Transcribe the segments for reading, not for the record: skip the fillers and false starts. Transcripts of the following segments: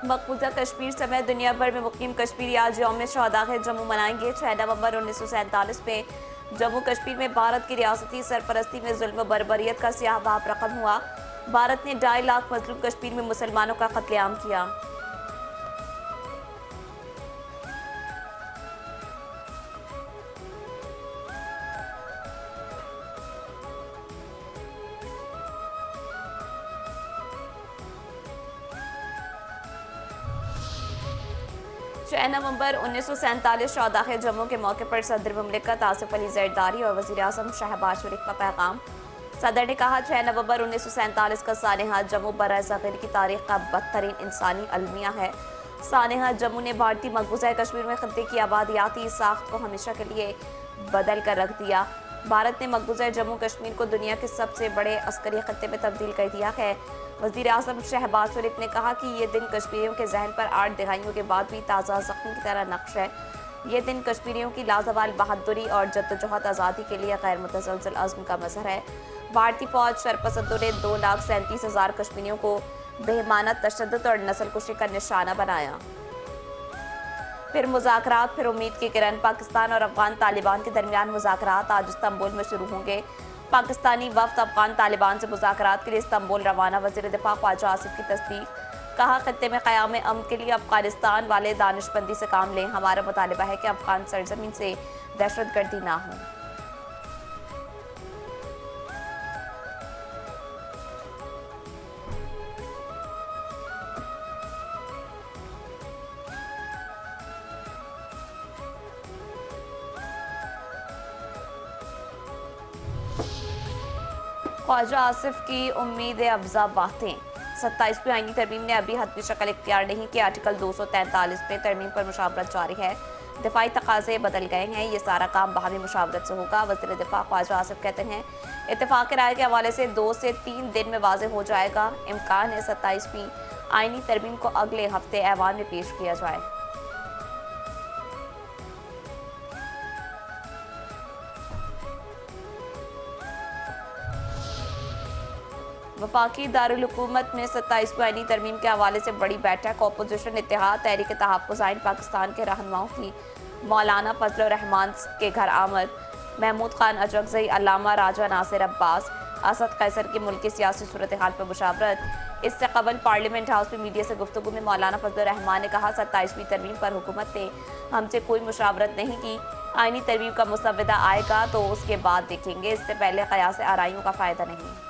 मकबूजा कश्मीर समेत दुनिया भर में मुकीम कश्मीरी आज यौम शहादा जम्मू मनाएंगे। 6 नवंबर 1947 में जम्मू कश्मीर में भारत की रियासती सरपरस्ती में जुल्म बर्बरियत का स्याह बाप रकम हुआ। भारत ने 2.5 लाख मजलूम कश्मीर में मुसलमानों का कत्लेआम किया। नवंबर 1947 शहादा जम्मू के मौके पर सदर मुमलिकत आसिफ अली जरदारी और वज़ीर आज़म शहबाज शरीफ का पैगाम। सदर ने कहा 6 नवंबर 1947 का सानहा जम्मू बरसग़ीर की तारीख का बदतरीन इंसानी अलमिया है। सानहा जम्मू ने भारतीय मकबूजा कश्मीर में खत्ते की आबादियाती साख्त को हमेशा के लिए बदल कर रख दिया। भारत ने मकबूजा जम्मू कश्मीर को दुनिया के सबसे बड़े अस्करी खत्ते में तब्दील कर दिया है। वज़ीर आज़म शहबाज शरीफ ने कहा कि ये दिन कश्मीरियों के जहन पर 8 दहाइयों के बाद भी ताज़ा ज़ख्म की तरह नक्श है। ये दिन कश्मीरियों की लाजवाल बहादुरी और जद्दोजहद आज़ादी के लिए गैर मुतज़लज़ल अज़्म का मज़हर है। भारतीय फ़ौज शरपसंदों ने 2,37,000 कश्मीरियों को बेहमाना तशद्दुद और नस्लकुशी का निशाना बनाया। फिर मुज़ाकरात, फिर उम्मीद की किरण। पाकिस्तान और अफगान तालिबान के दरमियान मुज़ाकरात आज इस्तांबुल में शुरू होंगे। पाकिस्तानी वफ़द अफगान तालिबान से मुज़ाकरात के लिए इस्तांबुल रवाना। वज़ीर दिफ़ा ख्वाजा आसिफ की तस्दीक। कहा खत्ते में क़याम अमन के लिए अफगानिस्तान वाले दानिशमंदी से काम लें। हमारा मुतालिबा है कि अफगान सरजमीन से दहशतगर्दी ना हो। ख्वाजा आसिफ की उम्मीद अफजा बातें। 27वीं आईनी तरमीम ने अभी हतमी शक्ल इख्तियार नहीं की। आर्टिकल 243 में तरमीम पर मुशावरत जारी है। दिफाई तकाजे बदल गए हैं। ये सारा काम बाहमी मुशावरत से होगा। वज़ीर दिफा ख्वाजा आसिफ कहते हैं इत्तेफाक राय के हवाले से 2 से 3 दिन में वाज़ेह हो जाएगा। इम्कान है 27वीं आईनी तरमीम को अगले हफ्ते ऐवान में पेश किया जाए। वफाकी दारुल हुकूमत में 27वीं आईनी तरमीम के हवाले से बड़ी बैठक। अपोजिशन इत्तेहाद तहरीक तहफ़्फ़ुज़ आइन पाकिस्तान के रहनुमाओं की मौलाना फजल रहमान के घर आमद। महमूद खान अजरकज़ई, अल्लामा राजा नासिर अब्बास, असद कैसर की मुल्क की सियासी सूरत हाल पर मुशावरत। इससे कबल पार्लियामेंट हाउस में मीडिया से गुफ्तगू में मौलाना फजल रहमान ने कहा 27वीं तरमीम पर हुकूमत ने हमसे कोई मुशावरत नहीं की। आईनी तरमीम का मुसव्वदा आएगा तो उसके बाद देखेंगे। इससे पहले क़यास आराइयों का फ़ायदा नहीं।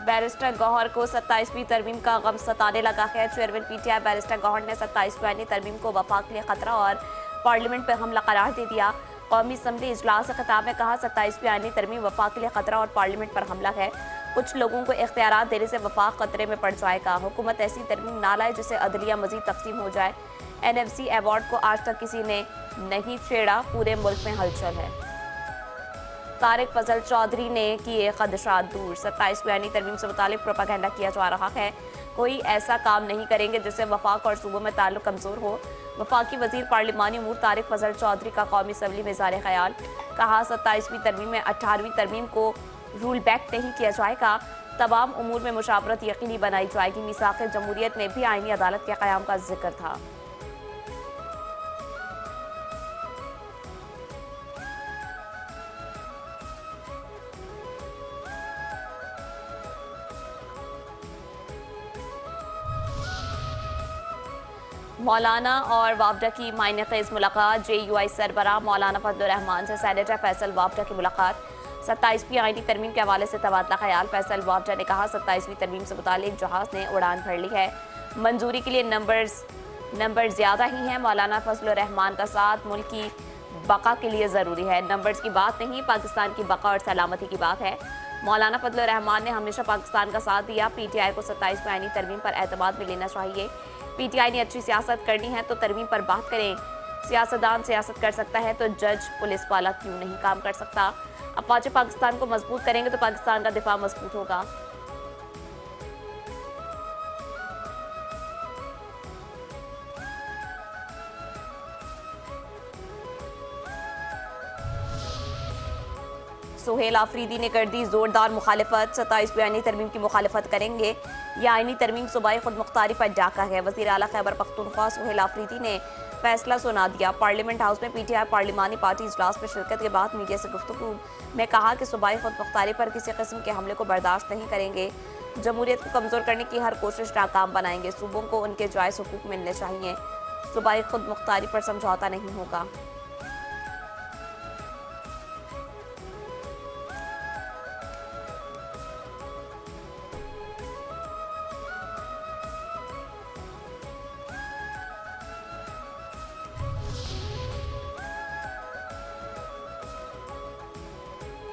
बैरिस्टर गौहर को 27वीं तरमीम का गम सताने लगा है। चेयरमैन पीटीआई बैरिस्टर गौहर ने 27वीं आईनी तरमीम को वफाक के लिए खतरा और पार्लियामेंट पर हमला करार दे दिया। कौमी असम्बली इजलास से खिताब में कहा 27वीं आईनी तरमीम वफाक के लिए खतरा और पार्लियामेंट पर हमला है। कुछ लोगों को इख्तियारात देने से वफाक खतरे में पड़ जाएगा। हुकूमत ऐसी तरमीम ना लाए जिससे अदलिया मजीद तकसीम हो जाए। NFC अवार्ड को आज तक किसी ने नहीं छेड़ा, पूरे मुल्क में हलचल है। तारिक फजल चौधरी ने किए खदशात दूर। 27वीं आईनी तरमीम से मुतालिक प्रोपागेंडा किया जा रहा है। कोई ऐसा काम नहीं करेंगे जिससे वफाक और सूबों में ताल्लुक कमज़ोर हो। वफाकी वजीर पार्लिमानी अमूर तारिक फजल चौधरी का कौमी असम्बली में इज़हार ख्याल। कहा 27वीं तरमीम में 18वीं तरमीम को रूल बैक नहीं किया जाएगा। तमाम उमूर में मुशावरत यकीनी बनाई जाएगी। मीसाक़ जमहूरियत में भी आईनी अदालत के क़याम का जिक्र था। मौलाना और वापडा की मायने खेज मुलाकात। JUI सरबराह मौलाना फजल रहमान से सेनेटर फैसल वापडा की मुलाकात। 27वीं आईनी तरमीम के हवाले से तबादला ख्याल। फैसल वापडा ने कहा 27वीं तरमीम से मुतालिक जहाज ने उड़ान भर ली है, मंजूरी के लिए नंबर ज्यादा ही हैं। मौलाना फजल रहमान का साथ मुल्क की बका के लिए ज़रूरी है, नंबर्स की बात नहीं, पाकिस्तान की बका और सलामती की बात है। मौलाना फजल रहमान ने हमेशा पाकिस्तान का साथ दिया। PTI को 27वीं आईनी तरमीम पर एतमाद में लेना चाहिए। PTI ने अच्छी सियासत करनी है तो तरमीम पर बात करें। सियासतदान सियासत कर सकता है तो जज पुलिस वाला क्यों नहीं काम कर सकता। अफवाज पाकिस्तान को मजबूत करेंगे तो पाकिस्तान का दिफा मजबूत होगा। सुहेल आफरीदी ने कर दी जोरदार मुखालिफत। 27वीं आईनी तरमीम की मुखालिफत करेंगे। यह आईनी तरमीम सूबाई खुद मुख्तारी पर डाका है। वज़ीर आला खैबर पख्तूनख्वा सुहेल आफरीदी ने फैसला सुना दिया। पार्लियामेंट हाउस में PTI पार्लिमानी पार्टी इजलास में शिरकत के बाद मीडिया से गुफ्तगू में कहा कि सूबाई खुद मुख्तारी पर किसी किस्म के हमले को बर्दाश्त नहीं करेंगे। जमहूरियत को कमज़ोर करने की हर कोशिश नाकाम बनाएंगे। सूबों को उनके जायज़ हुकूक मिलने चाहिए। सूबाई खुद मुख्तारी पर समझौता नहीं होगा।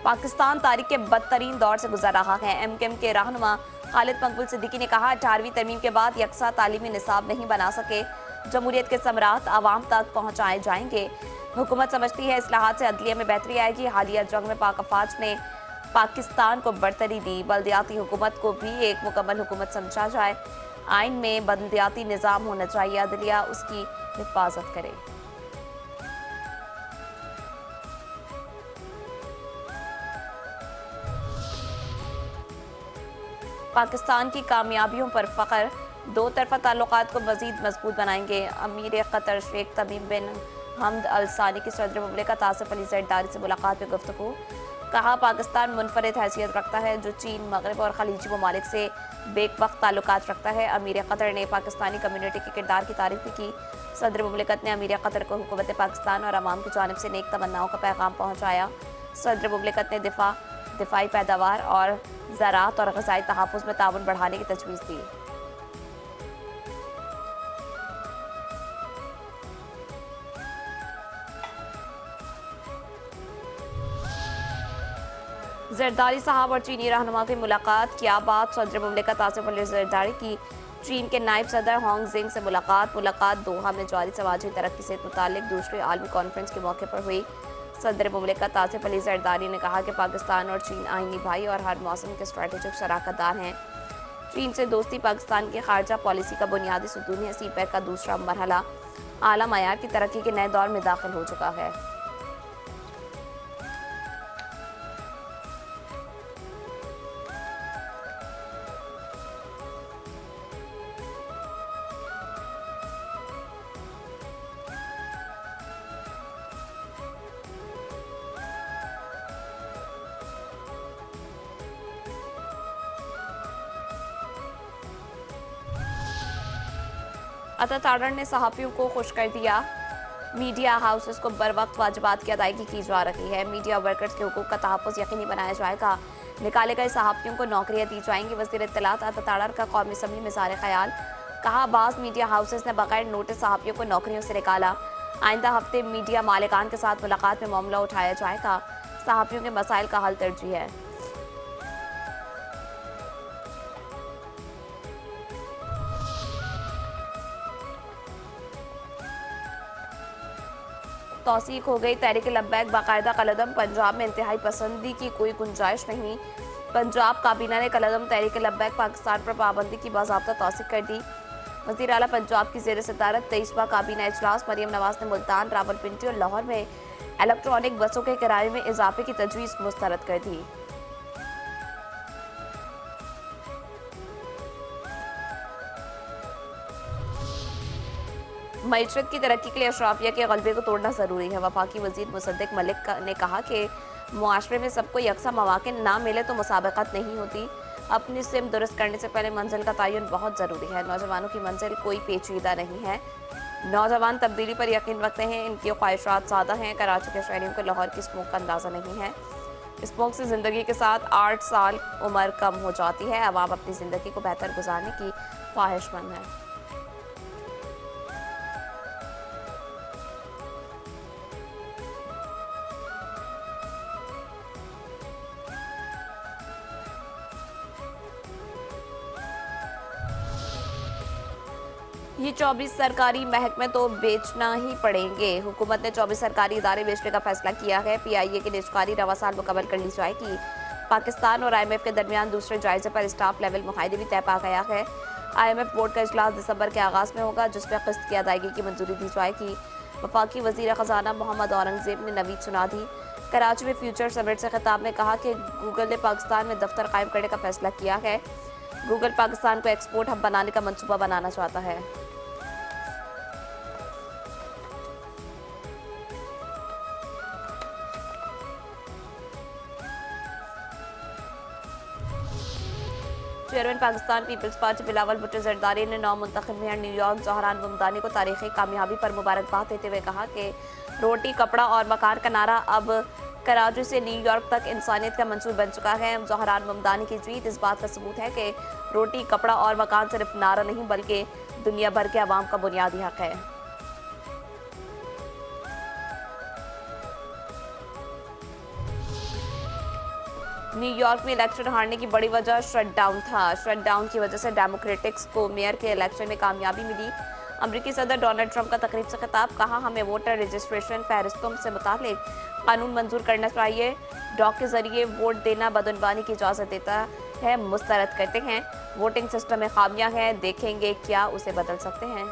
पाकिस्तान तारीख के बदतरीन दौर से गुजर रहा है। MKM के रहनुमा खालिद मकबूल सिद्दीकी ने कहा 18वीं तरमीम के बाद यकसा तालीमी निसाब नहीं बना सके, जमहूरियत के समरात आवाम तक पहुँचाए जाएंगे। हुकूमत समझती है इस्लाहात से अदलिया में बेहतरी आएगी। हालिया जंग में पाक अफवाज ने पाकिस्तान को बरतरी दी। बल्दियाती हुकूमत को भी एक मुकम्मल हुकूमत समझा जाए। आइन में बल्दियाती निज़ाम होना चाहिए, अदलिया उसकी हिफाजत करे। पाकिस्तान की कामयाबियों पर फ़ख्र, दो तरफ़ा ताल्लुकात को मज़ीद मजबूत बनाएंगे। अमीर क़तर शेख तमीम बिन हमद अल सानी की सदर मुमलिकत आसिफ अली ज़रदारी से मुलाकात में गुफ्तगू। कहा पाकिस्तान मुनफरिद हैसियत रखता है जो चीन, मगरब और खलीजी ममालिक से बेवक्त ताल्लुकात रखता है। अमीर क़तर ने पाकिस्तानी कम्यूनिटी के किरदार की तारीफ भी की। सदर मुमलिकत ने अमीर क़तर को हुकूमत पाकिस्तान और अवाम की जानिब से नेक तमन्नाओं का पैगाम पहुँचाया। सदर मुमलिकत ने दिफाई पैदावार और ज़राअत और ग़िज़ाई तहफ़्फ़ुज़ में ताउन बढ़ाने की तजवीज़ दी। ज़रदारी साहब और चीनी रहनुमा की मुलाकात, क्या बात। सदर मुमलिकत आसिफ अली ज़रदारी की चीन के नायब सदर होंग जिंग से मुलाकात दोहा में जारी समाजी तरक्की से मुतालिक दूसरी आलमी कॉन्फ्रेंस के मौके पर हुई। सदर मुमलिकत आसिफ अली ज़रदारी ने कहा कि पाकिस्तान और चीन आईनी भाई और हर मौसम के स्ट्रेटेजिक शराकतदार हैं। चीन से दोस्ती पाकिस्तान की खारजा पॉलिसी का बुनियादी सुतून है। CPEC का दूसरा मरहला आला मयार की तरक्की के नए दौर में दाखिल हो चुका है। अता ताड़र ने सहाफ़ियों को खुश कर दिया। मीडिया हाउसेस को बर वक्त वाजिबात की अदायगी की जा रही है। मीडिया वर्कर्स के हुकूक का तहफ़्फ़ुज़ यकीनी बनाया जाएगा। निकाले गए सहाफ़ियों को नौकरियां दी जाएंगी। वज़ीर इत्तलात अता ताड़र का कौमी असम्बली में ज़ाहिर ख्याल। कहा बाज़ मीडिया हाउसेस ने बगैर नोटिस सहाफ़ियों को नौकरियों से निकाला। आइंदा हफ्ते मीडिया मालिकान के साथ मुलाकात में मामला उठाया जाएगा। सहाफ़ियों के मसाइल का हल तरजीह है। तौसीक हो गई तहरीक लब्बैक बाकायदा कलदम। पंजाब में इंतहाई पसंदी की कोई गुंजाइश नहीं। पंजाब काबीना ने कलदम तहरीक लब्बैक पाकिस्तान पर पाबंदी की बाज़ाब्ता तौसीक कर दी। वज़ीर आला पंजाब की ज़ेर सदारत 23वां काबीना इजलास मरियम नवाज ने मुल्तान, रावलपिंडी और लाहौर में इलेक्ट्रॉनिक बसों के किराए में इजाफे की तजवीज़ मुस्तरद कर दी। मईशत की तरक्की के लिए अशराफिया के गलबे को तोड़ना ज़रूरी है। वफाकी वज़ीर मुसद्दिक मलिक ने कहा कि मुआशरे में सबको यकसा मौक़े ना मिले तो मुसाबक़त नहीं होती। अपनी सिम दुरुस्त करने से पहले मंजिल का तयन बहुत ज़रूरी है। नौजवानों की मंजिल कोई पेचीदा नहीं है। नौजवान तब्दीली पर यकीन रखते हैं, इनकी ख्वाहिशात ज़्यादा हैं। कराची के शहरियों को लाहौर की स्मोक का अंदाज़ा नहीं है। स्मोक से ज़िंदगी के साथ 8 साल उम्र कम हो जाती है। अवाम अपनी ज़िंदगी को बेहतर गुजारने की ख्वाहिशमंद है। ये 24 सरकारी महकमे तो बेचना ही पड़ेंगे। हुकूमत ने 24 सरकारी इदारे बेचने का फैसला किया है। PIA की निजकारी रवा साल मुकम्मल कर ली जाएगी। पाकिस्तान और IMF के दरमियान दूसरे जायजे पर स्टाफ लेवल मुआहदे भी तय पा गया है। IMF बोर्ड का इजलास दिसंबर के आगाज में होगा, जिसमें किस्त की अदायगी की मंजूरी दी जाएगी। वफाकी वजीर खजाना मोहम्मद औरंगजेब ने नवीद सुना दी। कराची में फ्यूचर समिट से खिताब में कहा कि गूगल ने पाकिस्तान में दफ्तर कायम करने का फैसला किया है। गूगल पाकिस्तान को एक्सपोर्ट हब बनाने का मंसूबा बनाना चाहता है। चेयरमैन पाकिस्तान पीपल्स पार्टी बिलावल भुट्टो जरदारी ने 9 मुंतखब मेयर न्यूयॉर्क जहरान ममदानी को तारीखी कामयाबी पर मुबारकबाद देते हुए कहा कि रोटी कपड़ा और मकान का नारा अब कराची से न्यूयॉर्क तक इंसानियत का मंसूर बन चुका है। जहरान ममदानी की जीत इस बात का सबूत है कि रोटी कपड़ा और मकान सिर्फ नारा नहीं बल्कि दुनिया भर के अवाम का बुनियादी हक है। न्यूयॉर्क में इलेक्शन हारने की बड़ी वजह शटडाउन था। शटडाउन की वजह से डेमोक्रेटिक्स को मेयर के इलेक्शन में कामयाबी मिली। अमेरिकी सदर डोनाल्ड ट्रंप का तकरीब से खिताब, कहा हमें वोटर रजिस्ट्रेशन फहरिस्तों से मुतालिक कानून मंजूर करना चाहिए। डॉक के जरिए वोट देना बदनवानी की इजाज़त देता है, मुस्तरद करते हैं। वोटिंग सिस्टम में खामियां हैं, देखेंगे क्या उसे बदल सकते हैं।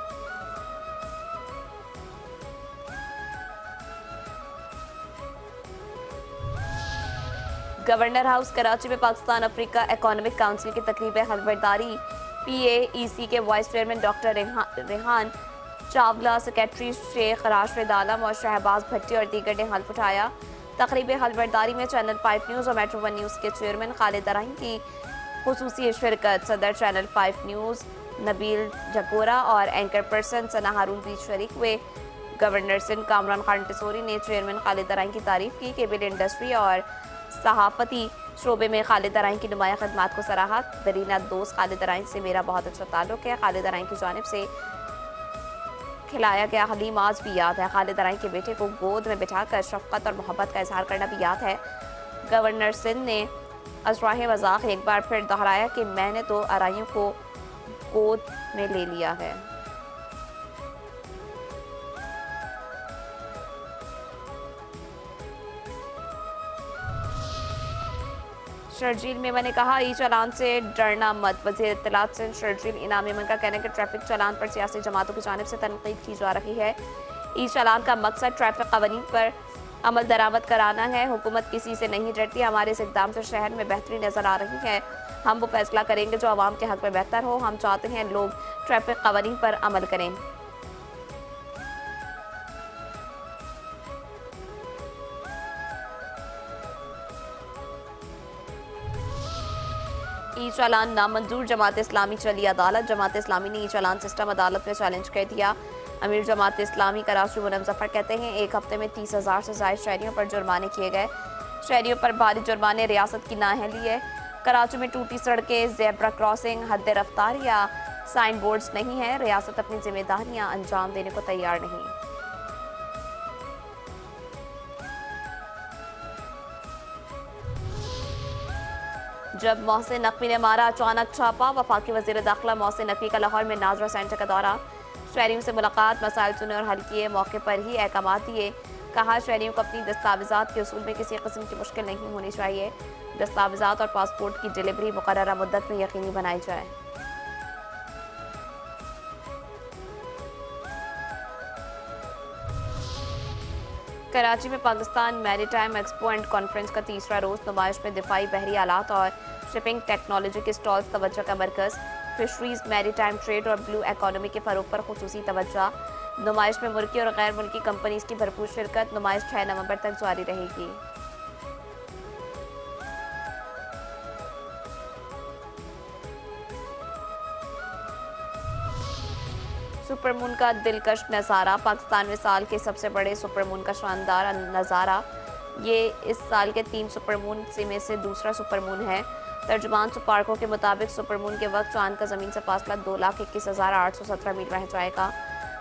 गवर्नर हाउस कराची में पाकिस्तान अफ्रीका इकोनॉमिक काउंसिल की तकरीब हलबरदारी PAEC के vice chairman doctor Rehan Chawla, secretary Sheikh Rashid Alam और शहबाज भट्टी और दीगर ने हल्फ उठाया। तकरीब हलबरदारी में चैनल 5 न्यूज़ और मेट्रो 1 न्यूज़ के चेयरमैन खालिद रहीम की खुसूसी शिरकत। सदर चैनल 5 न्यूज़ नबील जकोरा और एंकर पर्सन सना हारून भी शरीक हुए। गवर्नर सिंध कामरान खान टिसोरी ने चेयरमैन खालिद रहीम की तारीफ की। केबल इंडस्ट्री और सहाफ़ती शोबे में खालिद रहीम की नुमाया खदमात को सराहा। दरीना दोस्त खालिद रहीम से मेरा बहुत अच्छा ताल्लुक है। खालिद रहीम की जानिब से खिलाया गया हलीम आज भी याद है। खालिद रहीम के बेटे को गोद में बिठाकर शफकत और मोहब्बत का इजहार करना भी याद है। गवर्नर सिंध ने अजराह मजाक एक बार फिर दोहराया कि मैंने तो अराइयों को गोद में ले लिया है। शर्जील मेमन ने कहा ई चालान से डरना मत। वज़ीर इत्तलात सिंध शर्जील इनाम मेमन का कहना है कि ट्रैफिक चालान पर सियासी जमातों की जानिब से तनकीद की जा रही है। ई चालान का मकसद ट्रैफिक कवानीन पर अमल दरामद कराना है। हुकूमत किसी से नहीं डरती। हमारे इस इकदाम से शहर में बेहतरी नजर आ रही है। हम वो फैसला करेंगे जो आवाम के हक में बेहतर हो। हम चाहते हैं लोग ट्रैफिक कवानीन पर अमल करें। ई चालान नामंजूर, जमात इस्लामी चली अदालत। जमात इस्लामी ने ई चालान सिस्टम अदालत में चैलेंज कर दिया। अमीर जमात इस्लामी कराची मुनम जफर कहते हैं 1 हफ्ते में 30,000 से ज़ायद शहरियों पर जुर्माने किए गए। शहरियों पर भारी जुर्माने रियासत की नाअहली है। कराची में टूटी सड़कें, ज़ेब्रा क्रॉसिंग, हद रफ्तार या साइन बोर्ड्स नहीं है। रियासत अपनी जिम्मेदारियाँ अंजाम देने को तैयार नहीं। जब मोहसिन नकवी ने मारा अचानक छापा। वफाकी वज़ीर दाखिला मोहसिन नकवी का लाहौर में नाजरा सेंटर का दौरा। शहरियों से मुलाकात, मसाइल सुने और हल किए। मौके पर ही अहकाम दिए। कहा शहरियों को अपनी दस्तावेज़ात के उसूल में किसी किस्म की मुश्किल नहीं होनी चाहिए। दस्तावेज़ात और पासपोर्ट की डिलीवरी मुकर्ररा मुद्दत में यकीनी बनाई जाए। कराची में Pakistan maritime expo and conference का तीसरा रोज़। नुमाइश में दिफाई बहरी आलात और शिपिंग टेक्नोलॉजी के स्टॉल्स तवज्जो का मरकज़। फिशरीज, मैरीटाइम ट्रेड और ब्लू इकोनॉमी के फ़रोग पर खुसूसी तवज्जो। नुमाइश में मुल्की और गैर मुल्की कंपनीज की भरपूर शिरकत। नुमाइश 6 नवंबर तक जारी रहेगी। सुपरमून का दिलकश नज़ारा। पाकिस्तान में साल के सबसे बड़े सुपरमून का शानदार नज़ारा। ये इस साल के 3 सुपरमून में से दूसरा सुपरमून है। तर्जुमान सुपारकों के मुताबिक सुपरमून के वक्त चांद का ज़मीन से फासला 2,21,817 मील रह जाएगा,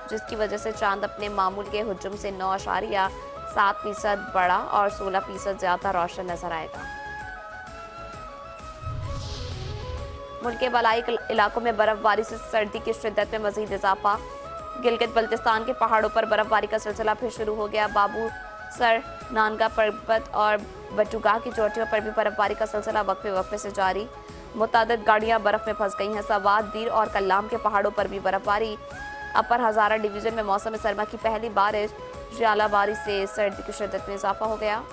जिसकी वजह से चांद अपने मामूल के हुजूम से 9.7% बड़ा और 16% ज़्यादा रोशन नजर आएगा। मुल्क के बलाई इलाकों में बर्फबारी से सर्दी की शिद्दत में मजीद इजाफा। गिलगित बल्तिस्तान के पहाड़ों पर बर्फबारी का सिलसिला फिर शुरू हो गया। बाबू सर, नानगा पर्वत और बटुगाह की चोटियों पर भी बर्फबारी का सिलसिला वक्फे वक्फे से जारी। मुतादिद गाड़ियां बर्फ में फंस गई हैं। सवाद, दीर और कल्लाम के पहाड़ों पर भी बर्फबारी। अपर हजारा डिवीजन में मौसम सरमा की पहली बारिश, ज्वालाबारी से सर्दी की शिद्दत में इजाफा हो गया।